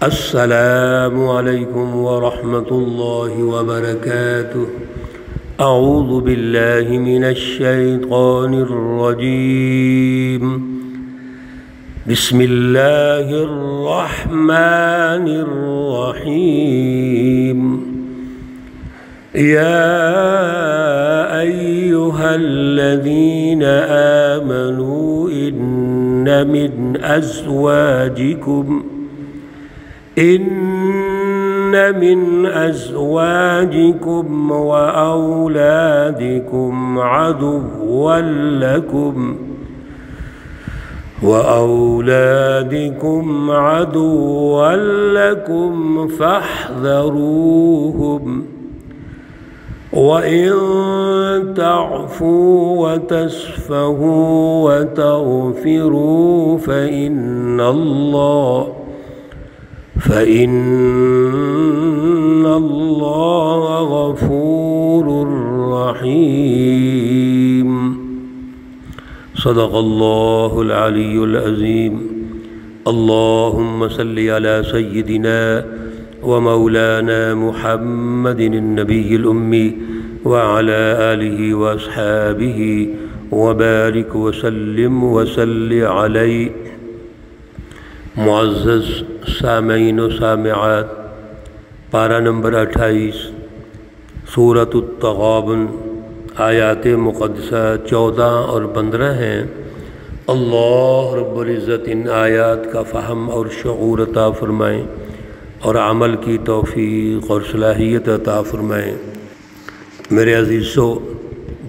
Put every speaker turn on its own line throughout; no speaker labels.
السلام علیکم ورحمۃ اللہ وبرکاتہ۔ اعوذ باللہ من الشیطان الرجیم، بسم اللہ الرحمن الرحیم۔ یا ایہا الذین آمنوا ان من أزواجكم وأولادكم عدوا لكم فاحذروهم، وإن تعفوا وتصفحوا وتغفروا فإن اللہ غفور رحیم۔ صدق اللہ العلی العظیم۔ اللہم صلی علی سیدنا ومولانا محمد النبی الامی وعلی آلہ واصحابہ وبارک وسلم وصلی علیہ۔ معزز سامعین و سامعات، پارہ نمبر 28 سورۃ التغابن، آیات مقدسہ 14 اور 15 ہیں۔ اللہ رب العزت ان آیات کا فہم اور شعور عطا فرمائیں اور عمل کی توفیق اور صلاحیت عطا فرمائیں۔ میرے عزیزو،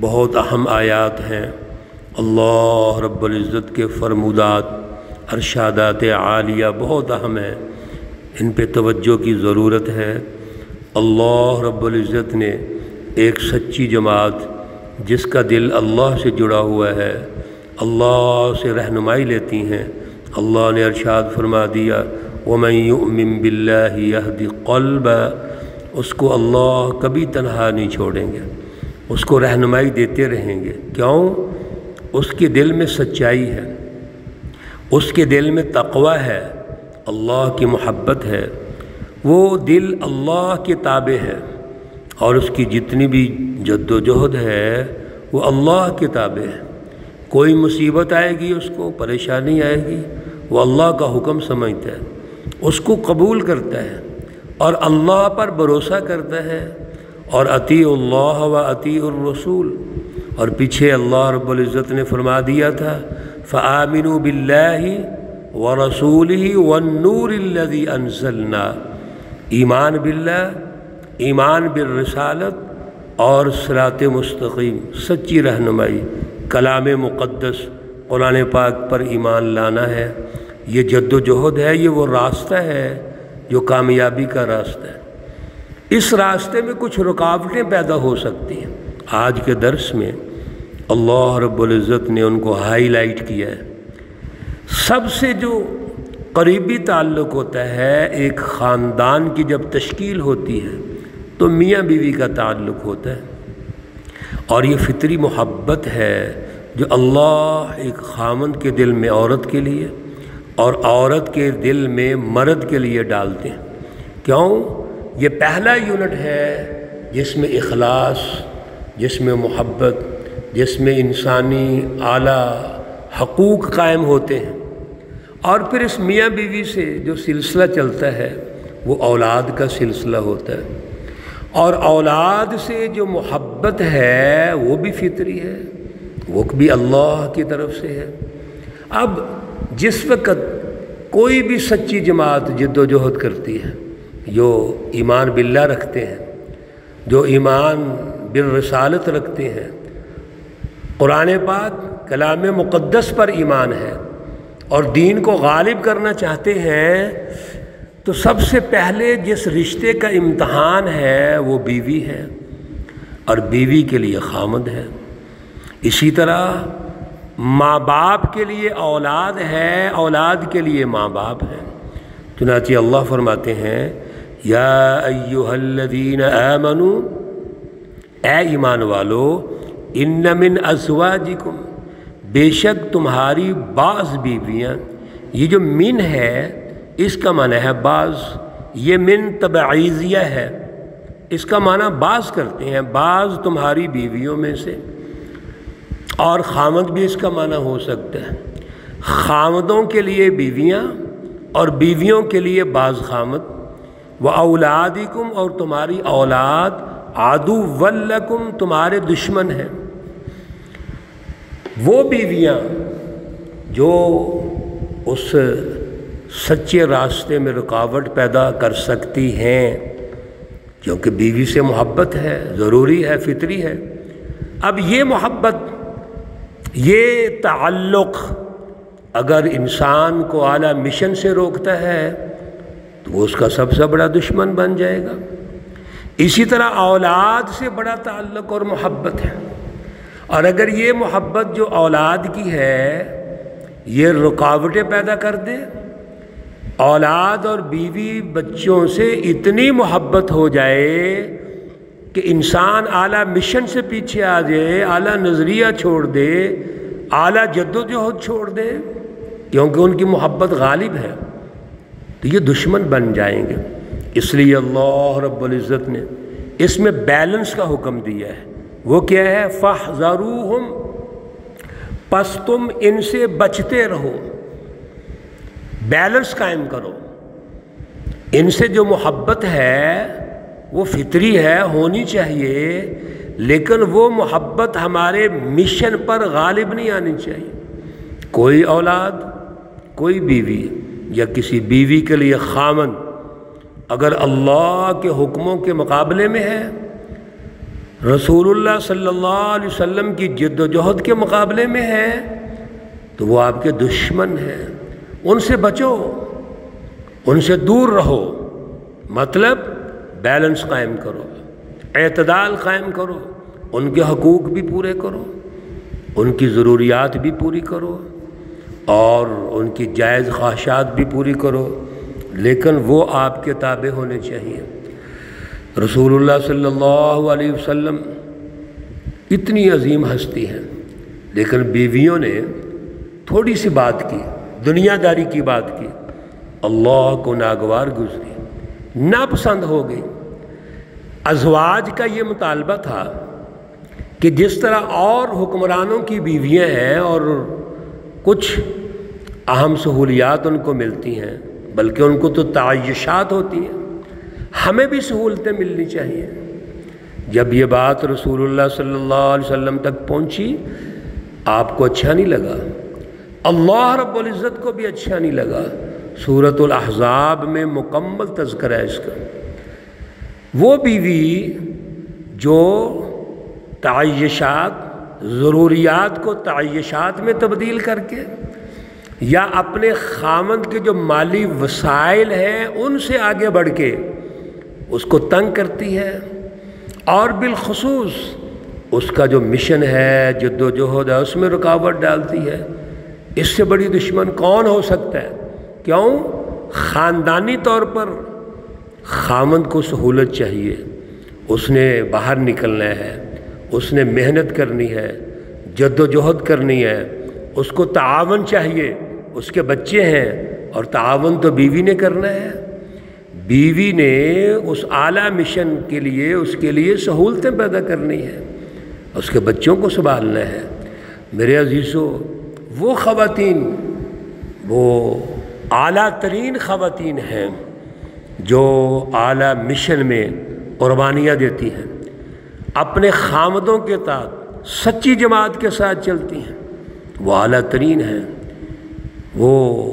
بہت اہم آیات ہیں۔ اللہ رب العزت کے فرمودات، ارشادات عالیہ بہت اہم ہیں، ان پہ توجہ کی ضرورت ہے۔ اللہ رب العزت نے ایک سچی جماعت جس کا دل اللہ سے جڑا ہوا ہے، اللہ سے رہنمائی لیتی ہیں، اللہ نے ارشاد فرما دیا وَمَن يُؤْمِن بِاللَّهِ يَهْدِ قَلْبًا، اس کو اللہ کبھی تنہا نہیں چھوڑیں گے، اس کو رہنمائی دیتے رہیں گے۔ کیوں؟ اس کے دل میں سچائی ہے، اس کے دل میں تقوی ہے، اللہ کی محبت ہے، وہ دل اللہ کے تابع ہے، اور اس کی جتنی بھی جد و جہد ہے وہ اللہ کے تابع ہے۔ کوئی مصیبت آئے گی، اس کو پریشانی آئے گی، وہ اللہ کا حکم سمجھتا ہے، اس کو قبول کرتا ہے اور اللہ پر بھروسہ کرتا ہے۔ اور اطیعوا اللہ و اطیعوا الرسول، اور پیچھے اللہ رب العزت نے فرما دیا تھا فآمنوا باللہ ورسولہ والنور الذی انزلنا۔ ایمان باللہ، ایمان بالرسالت اور صراط مستقیم، سچی رہنمائی، کلام مقدس قرآن پاک پر ایمان لانا ہے۔ یہ جد و جہد ہے، یہ وہ راستہ ہے جو کامیابی کا راستہ ہے۔ اس راستے میں کچھ رکاوٹیں پیدا ہو سکتی ہیں۔ آج کے درس میں اللہ رب العزت نے ان کو ہائی لائٹ کیا ہے۔ سب سے جو قریبی تعلق ہوتا ہے ایک خاندان کی جب تشکیل ہوتی ہے تو میاں بیوی کا تعلق ہوتا ہے، اور یہ فطری محبت ہے جو اللہ ایک خامند کے دل میں عورت کے لیے اور عورت کے دل میں مرد کے لیے ڈالتے ہیں۔ کیوں؟ یہ پہلا یونٹ ہے جس میں اخلاص، جس میں محبت، جس میں انسانی اعلیٰ حقوق قائم ہوتے ہیں۔ اور پھر اس میاں بیوی سے جو سلسلہ چلتا ہے وہ اولاد کا سلسلہ ہوتا ہے، اور اولاد سے جو محبت ہے وہ بھی فطری ہے، وہ بھی اللہ کی طرف سے ہے۔ اب جس وقت کوئی بھی سچی جماعت جد و جہد کرتی ہے، جو ایمان باللہ رکھتے ہیں، جو ایمان بالرسالت رکھتے ہیں، قرآن پاک کلام مقدس پر ایمان ہے اور دین کو غالب کرنا چاہتے ہیں، تو سب سے پہلے جس رشتے کا امتحان ہے وہ بیوی ہے، اور بیوی کے لیے خامد ہے۔ اسی طرح ماں باپ کے لیے اولاد ہے، اولاد کے لیے ماں باپ ہے۔ چنانچہ اللہ فرماتے ہیں یا ایہا الذین آمنوا، اے ایمان والو، ان من ازواجکم، بے شک تمہاری بعض بیویاں، یہ جو من ہے اس کا معنی ہے بعض، یہ من تبعیضیہ ہے، اس کا معنی بعض کرتے ہیں، بعض تمہاری بیویوں میں سے، اور خامد بھی اس کا معنی ہو سکتا ہے، خامدوں کے لیے بیویاں اور بیویوں کے لیے بعض خامد، وَأَوْلَادِكُمْ اور تمہاری اولاد، عَدُوًّا لَكُمْ تمہارے دشمن ہیں۔ وہ بیویاں جو اس سچے راستے میں رکاوٹ پیدا کر سکتی ہیں، کیونکہ بیوی سے محبت ہے، ضروری ہے، فطری ہے۔ اب یہ محبت، یہ تعلق اگر انسان کو اعلیٰ مشن سے روکتا ہے تو وہ اس کا سب سے بڑا دشمن بن جائے گا۔ اسی طرح اولاد سے بڑا تعلق اور محبت ہے، اور اگر یہ محبت جو اولاد کی ہے یہ رکاوٹیں پیدا کر دے، اولاد اور بیوی بچوں سے اتنی محبت ہو جائے کہ انسان اعلیٰ مشن سے پیچھے آ جائے، اعلیٰ نظریہ چھوڑ دے، اعلیٰ جدوجہد چھوڑ دے، کیونکہ ان کی محبت غالب ہے، تو یہ دشمن بن جائیں گے۔ اس لیے اللہ رب العزت نے اس میں بیلنس کا حکم دیا ہے۔ وہ کیا ہے؟ فَاحْذَرُوهُمْ، پس تم ان سے بچتے رہو، بیلنس قائم کرو۔ ان سے جو محبت ہے وہ فطری ہے، ہونی چاہیے، لیکن وہ محبت ہمارے مشن پر غالب نہیں آنی چاہیے۔ کوئی اولاد، کوئی بیوی یا کسی بیوی کے لیے خامن اگر اللہ کے حکموں کے مقابلے میں ہے، رسول اللہ صلی اللہ علیہ وسلم کی جد و جہد کے مقابلے میں ہے، تو وہ آپ کے دشمن ہیں۔ ان سے بچو، ان سے دور رہو، مطلب بیلنس قائم کرو، اعتدال قائم کرو، ان کے حقوق بھی پورے کرو، ان کی ضروریات بھی پوری کرو، اور ان کی جائز خواہشات بھی پوری کرو، لیکن وہ آپ کے تابع ہونے چاہیے۔ رسول اللہ صلی اللہ علیہ وسلم اتنی عظیم ہستی ہیں، لیکن بیویوں نے تھوڑی سی بات کی، دنیا داری کی بات کی، اللہ کو ناگوار گزری، ناپسند ہو گئی۔ ازواج کا یہ مطالبہ تھا کہ جس طرح اور حکمرانوں کی بیویاں ہیں اور کچھ اہم سہولیات ان کو ملتی ہیں، بلکہ ان کو تو تعیشات ہوتی ہیں، ہمیں بھی سہولتیں ملنی چاہیے۔ جب یہ بات رسول اللہ صلی اللہ علیہ وسلم تک پہنچی، آپ کو اچھا نہیں لگا، اللہ رب العزت کو بھی اچھا نہیں لگا۔ سورۃ الاحزاب میں مکمل تذکرہ ہے اس کا۔ وہ بیوی جو تعیشات، ضروریات کو تعیشات میں تبدیل کر کے، یا اپنے خامند کے جو مالی وسائل ہیں ان سے آگے بڑھ کے اس کو تنگ کرتی ہے، اور بالخصوص اس کا جو مشن ہے، جد و جہد ہے، اس میں رکاوٹ ڈالتی ہے، اس سے بڑی دشمن کون ہو سکتا ہے؟ کیوں؟ خاندانی طور پر خامند کو سہولت چاہیے، اس نے باہر نکلنا ہے، اس نے محنت کرنی ہے، جد و جہد کرنی ہے، اس کو تعاون چاہیے، اس کے بچے ہیں، اور تعاون تو بیوی نے کرنا ہے۔ بیوی نے اس اعلیٰ مشن کے لیے، اس کے لیے سہولتیں پیدا کرنی ہے، اس کے بچوں کو سنبھالنا ہے۔ میرے عزیزو، وہ خواتین، وہ اعلیٰ ترین خواتین ہیں جو اعلیٰ مشن میں قربانیاں دیتی ہیں، اپنے خامدوں کے ساتھ سچی جماعت کے ساتھ چلتی ہیں، وہ اعلیٰ ترین ہیں۔ وہ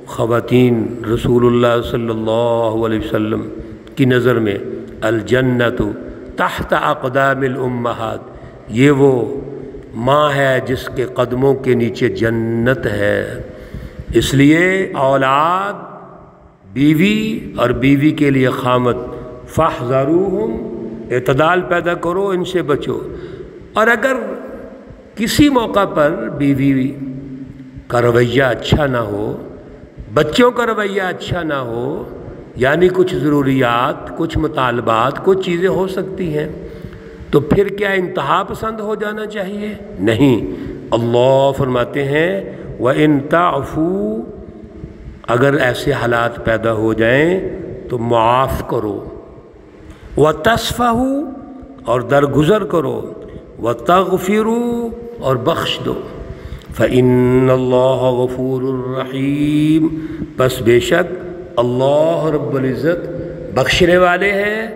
خواتین رسول اللہ صلی اللہ علیہ وسلم کی نظر میں الجنت تحت اقدام الامہات، یہ وہ ماں ہے جس کے قدموں کے نیچے جنت ہے۔ اس لیے اولاد، بیوی اور بیوی کے لیے خامد، فاحذروہم، اعتدال پیدا کرو، ان سے بچو۔ اور اگر کسی موقع پر بیوی کا رویہ اچھا نہ ہو، بچوں کا رویہ اچھا نہ ہو، یعنی کچھ ضروریات، کچھ مطالبات، کچھ چیزیں ہو سکتی ہیں، تو پھر کیا انتہا پسند ہو جانا چاہیے؟ نہیں۔ اللہ فرماتے ہیں وَإِن تَعْفُوا، اگر ایسے حالات پیدا ہو جائیں تو معاف کرو، وَتَصْفَحُوا اور درگزر کرو، وَتَغْفِرُوا اور بخش دو، فَإِنَّ اللَّهَ غَفُورٌ رَحِيمٌ پس بے شک اللہ رب العزت بخشنے والے ہیں،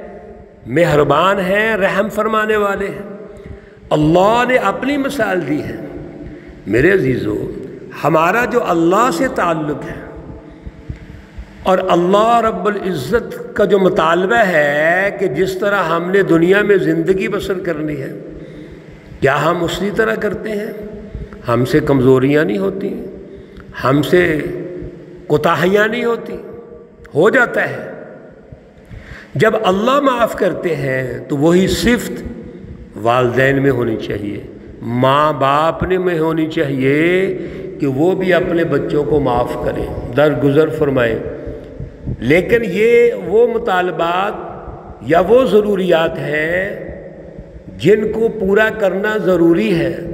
مہربان ہیں، رحم فرمانے والے ہیں۔ اللہ نے اپنی مثال دی ہے۔ میرے عزیزو، ہمارا جو اللہ سے تعلق ہے اور اللہ رب العزت کا جو مطالبہ ہے کہ جس طرح ہم نے دنیا میں زندگی بسر کرنی ہے، کیا ہم اسی طرح کرتے ہیں؟ ہم سے کمزوریاں نہیں ہوتی، ہم سے کوتاہیاں نہیں ہوتی، ہو جاتا ہے۔ جب اللہ معاف کرتے ہیں تو وہی صفت والدین میں ہونی چاہیے، ماں باپ میں ہونی چاہیے کہ وہ بھی اپنے بچوں کو معاف کریں، درگزر فرمائیں۔ لیکن یہ وہ مطالبات یا وہ ضروریات ہیں جن کو پورا کرنا ضروری ہے،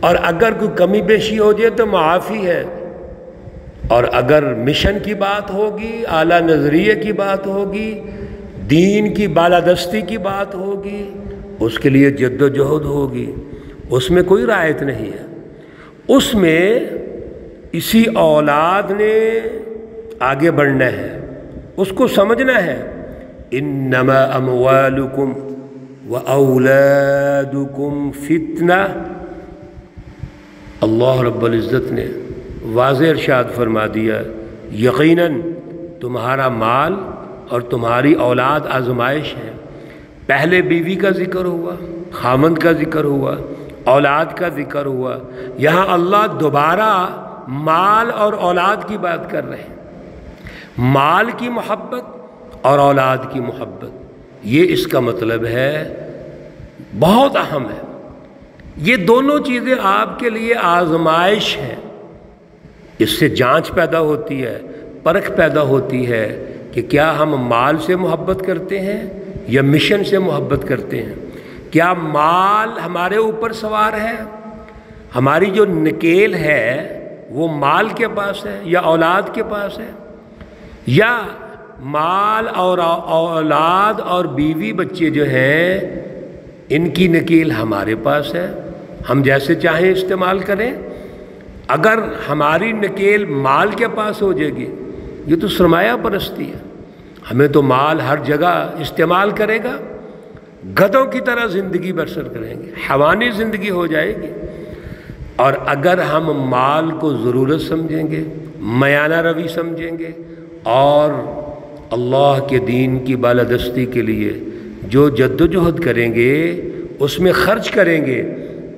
اور اگر کوئی کمی بیشی ہو جائے تو معافی ہے، اور اگر مشن کی بات ہوگی، اعلیٰ نظریے کی بات ہوگی، دین کی بالادستی کی بات ہوگی، اس کے لیے جد و جہد ہوگی، اس میں کوئی رعایت نہیں ہے۔ اس میں اسی اولاد نے آگے بڑھنا ہے، اس کو سمجھنا ہے۔ انما اموالکم واولادکم فتنہ، اللہ رب العزت نے واضح ارشاد فرما دیا، یقیناً تمہارا مال اور تمہاری اولاد آزمائش ہے۔ پہلے بیوی کا ذکر ہوا، خامند کا ذکر ہوا، اولاد کا ذکر ہوا، یہاں اللہ دوبارہ مال اور اولاد کی بات کر رہے ہیں۔ مال کی محبت اور اولاد کی محبت، یہ اس کا مطلب ہے، بہت اہم ہے۔ یہ دونوں چیزیں آپ کے لیے آزمائش ہے، اس سے جانچ پیدا ہوتی ہے، پرکھ پیدا ہوتی ہے کہ کیا ہم مال سے محبت کرتے ہیں یا مشن سے محبت کرتے ہیں۔ کیا مال ہمارے اوپر سوار ہے، ہماری جو نکیل ہے وہ مال کے پاس ہے یا اولاد کے پاس ہے، یا مال اور اولاد اور بیوی بچے جو ہیں ان کی نکیل ہمارے پاس ہے، ہم جیسے چاہیں استعمال کریں۔ اگر ہماری نکیل مال کے پاس ہو جائے گی، یہ تو سرمایہ پرستی ہے، ہمیں تو مال ہر جگہ استعمال کرے گا، گدھوں کی طرح زندگی بسر کریں گے، حیوانی زندگی ہو جائے گی۔ اور اگر ہم مال کو ضرورت سمجھیں گے، میانہ روی سمجھیں گے، اور اللہ کے دین کی بالادستی کے لیے جو جد و جہد کریں گے، اس میں خرچ کریں گے،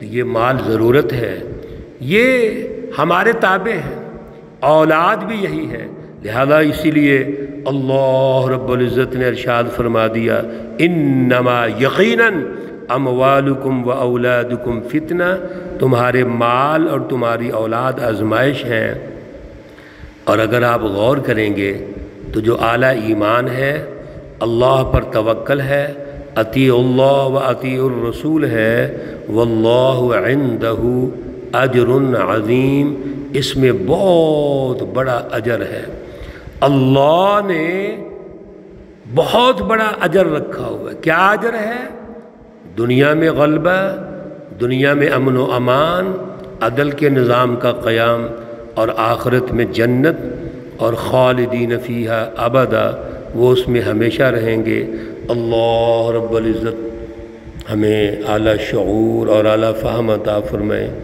تو یہ مال ضرورت ہے، یہ ہمارے تابع ہے، اولاد بھی یہی ہے۔ لہذا اسی لیے اللہ رب العزت نے ارشاد فرما دیا، انما یقیناً اموالکم و اولادکم فتنہ، تمہارے مال اور تمہاری اولاد آزمائش ہیں۔ اور اگر آپ غور کریں گے تو جو اعلیٰ ایمان ہے، اللہ پر توکل ہے، اطیعوا اللہ و اطیعوا الرسول ہے، واللہ عندہ اجر عظیم، اس میں بہت بڑا اجر ہے۔ اللہ نے بہت بڑا اجر رکھا ہوا ہے۔ کیا اجر ہے؟ دنیا میں غلبہ، دنیا میں امن و امان، عدل کے نظام کا قیام، اور آخرت میں جنت، اور خالدین فیہا ابدا، وہ اس میں ہمیشہ رہیں گے۔ اللہ رب العزت ہمیں اعلیٰ شعور اور اعلیٰ فہم عطا فرمائے۔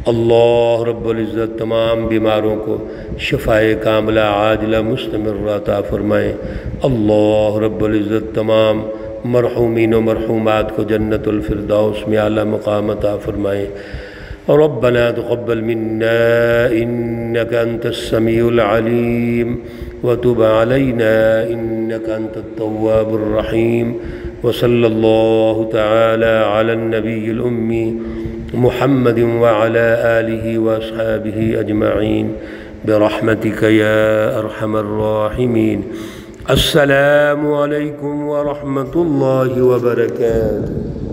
اللہ رب العزت تمام بیماروں کو شفائے کاملہ عاجلہ مستمرہ عطا فرمائے۔ اللہ رب العزت تمام مرحومین و مرحومات کو جنت الفردوس میں اعلیٰ مقام عطا فرمائے۔ ربنا تقبل منا إنك أنت السميع العليم وتب علينا إنك أنت التواب الرحيم، وصلى الله تعالى على النبي الأمي محمد وعلى آله وأصحابه أجمعين برحمتك يا أرحم الراحمين۔ السلام عليكم ورحمة الله وبركاته۔